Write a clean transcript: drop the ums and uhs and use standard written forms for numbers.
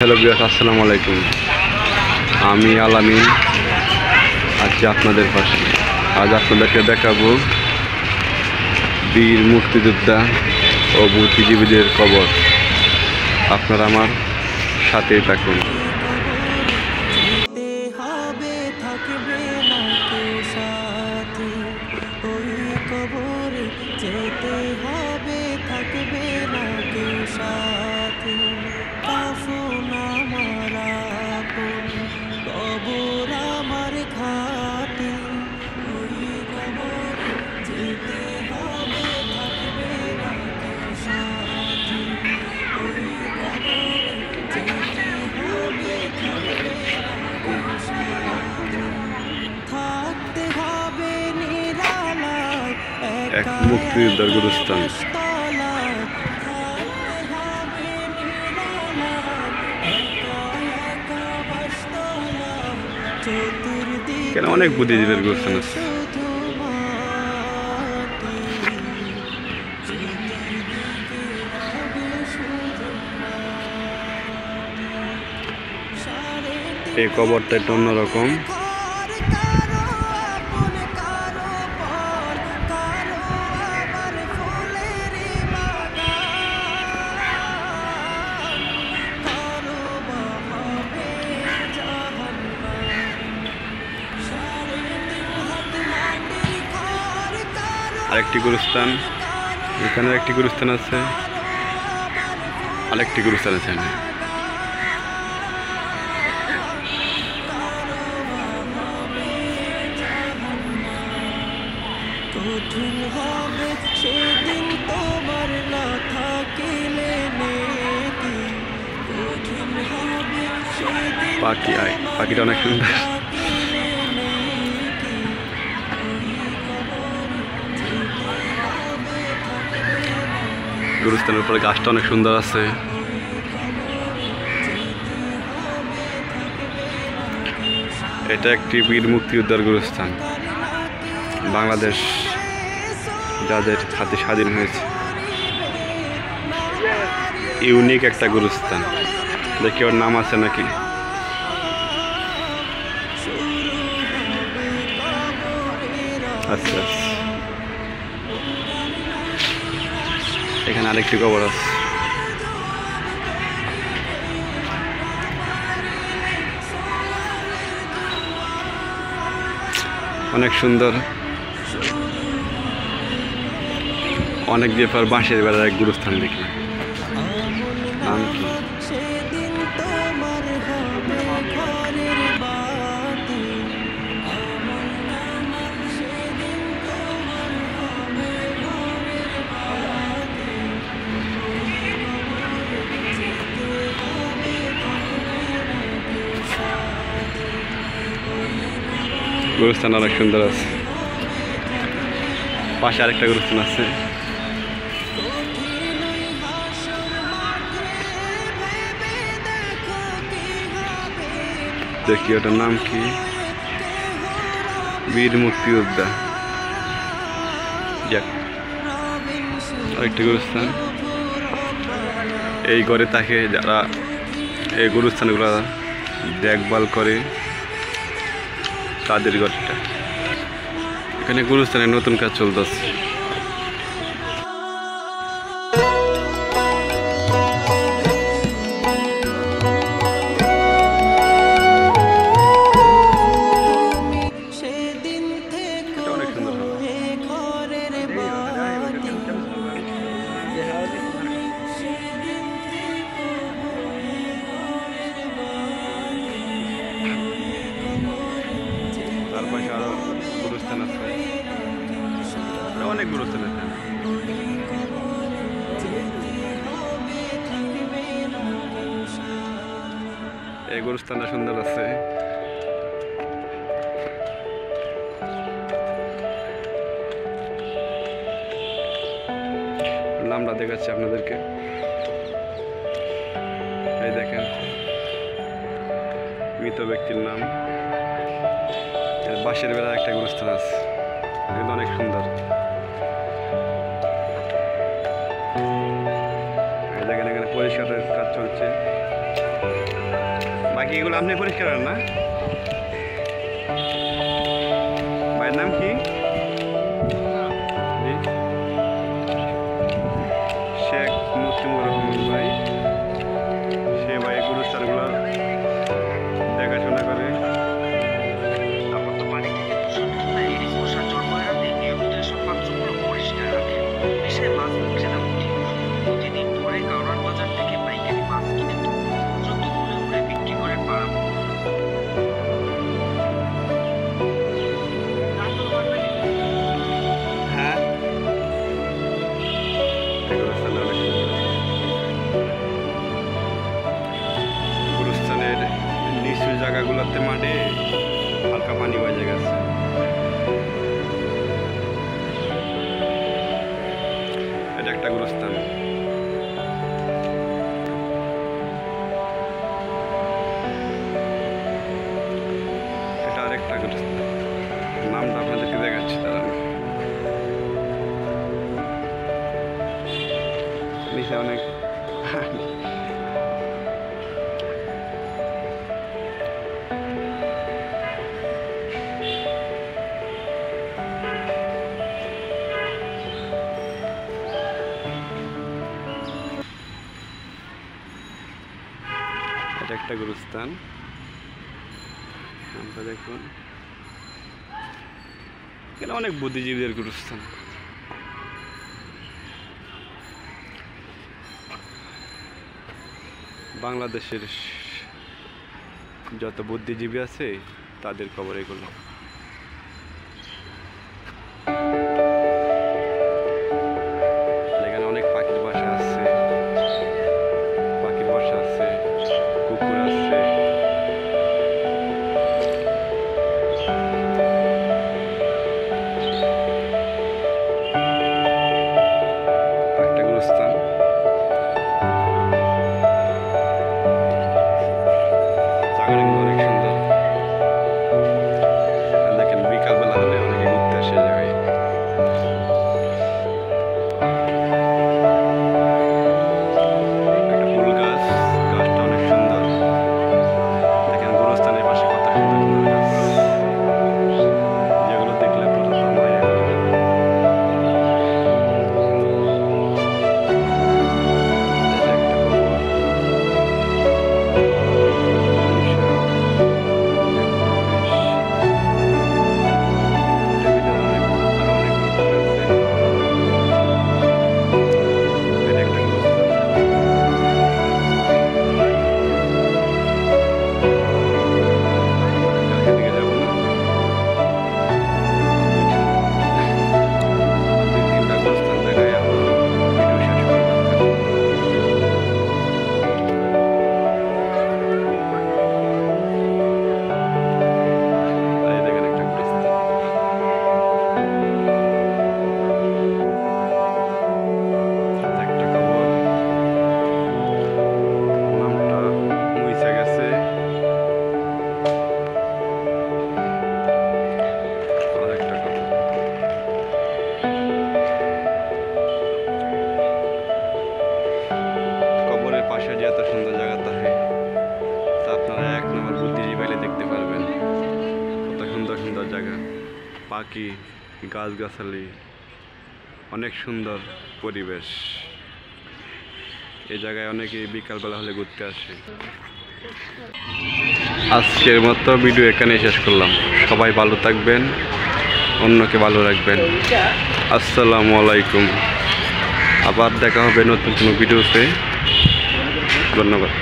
Hello viewers, আসসালামু আলাইকুম। আমি আলামিন আছি আপনাদের পাশে। আজ আপনাদেরকে দেখাবো বীর মুক্তিযোদ্ধা ও বুদ্ধিজীবীদের কবর। আপনারা আমার সাথেই থাকুন। এক মুক্তিযোদ্ধার গুরুস্থান। কেন অনেক বুদ্ধিজীবীর গুরুস্থান আছে। এই কবরটা একটু অন্যরকম। আরেকটি গুরুস্থান, এখানে একটি গুরুস্থান আছে, আরেকটি গুরুস্থান আছে। পাখিটা অনেক সুন্দর। গুরুস্থানের উপরে গাছটা অনেক সুন্দর আছে। এটা একটি বীর মুক্তিযোদ্ধার গুরুস্থান। বাংলাদেশ যাদের হাতে স্বাধীন হয়েছে, ইউনিক একটা গুরুস্থান। দেখি ওর নাম আছে নাকি। আচ্ছা, এখানে আরেকটি কবর আছে। অনেক সুন্দর। অনেক দিয়ে পর বাঁশের বেড়ার এক গুরুস্থান দেখি। নাম কি? গুরুস্থান অনেক সুন্দর আছে। পাশে আরেকটা গুরুস্থান আছে। দেখি ওটার নাম কি। বীর মুক্তিযোদ্ধা। আরেকটি গুরুস্থান। এই ঘরে থাকে যারা এই গুরুস্থানগুলো দেখভাল করে, তাদের ঘরটা। এখানে গুরুস্থানে নতুন কাজ চলতেছে। তার পাশে আরো গুরুস্থান আছে, অনেক গুরুস্থান আছে। এই গুরুস্থানটা সুন্দর আছে। নামটা দেখাচ্ছি আপনাদেরকে। এই দেখেন, মৃত ব্যক্তির নাম। বাঁশের বেড়ার একটা গুরুস্থান আছে, কিন্তু অনেক সুন্দর। দেখেন এখানে পরিষ্কারের কাজ চলছে। এগুলো আপনি পরিষ্কার করেন না? ভাইয়ের নাম কি? শেখ মুস্তিমুর রহমান ভাই। সে ভাই গুরুস্থানগুলো দেখাশোনা করে। গুরুস্থানের নিচু জায়গাগুলোতে মাঠে হালকা পানি বাজে গেছে। এটা একটা গুরুস্থান। এটা আরেকটা গুরুস্থান, নামটা আপনাদেরকে দেখাচ্ছি তারা। নিচে অনেক এটা একটা গুরুস্থান। আমরা দেখুন এখানে অনেক বুদ্ধিজীবীদের গুরুস্থান। বাংলাদেশের যত বুদ্ধিজীবী আছে তাদের খবর এগুলো। এখানে অনেক পাখির বাসা আছে, কুকুর আছে। একটা গুরুস্থান। অনেক সুন্দর। দেখেন বিকালবেলা হলে অনেকে ঘুরতে আসে জায়গায়। একটা ফুল গাছ, গাছটা অনেক সুন্দর। দেখেন গুরুস্থানের পাশে কত সুন্দর ফুল গাছ, যেগুলো দেখলে পুরো মায়া হয়ে যাবে। পাশে যে এত সুন্দর জায়গা থাকে তা আপনারা এক নম্বর বুদ্ধিজীবী পাইলে দেখতে পারবেন। কত সুন্দর সুন্দর জায়গা, পাখি, গাছগাছালি, অনেক সুন্দর পরিবেশ। এই জায়গায় অনেকেই বিকালবেলা হলে ঘুরতে আসে। আজকের মতো ভিডিও এখানে শেষ করলাম। সবাই ভালো থাকবেন, অন্যকে ভালো রাখবেন। আসসালামু আলাইকুম। আবার দেখা হবে নতুন কোনো ভিডিওতে। ধন্যবাদ।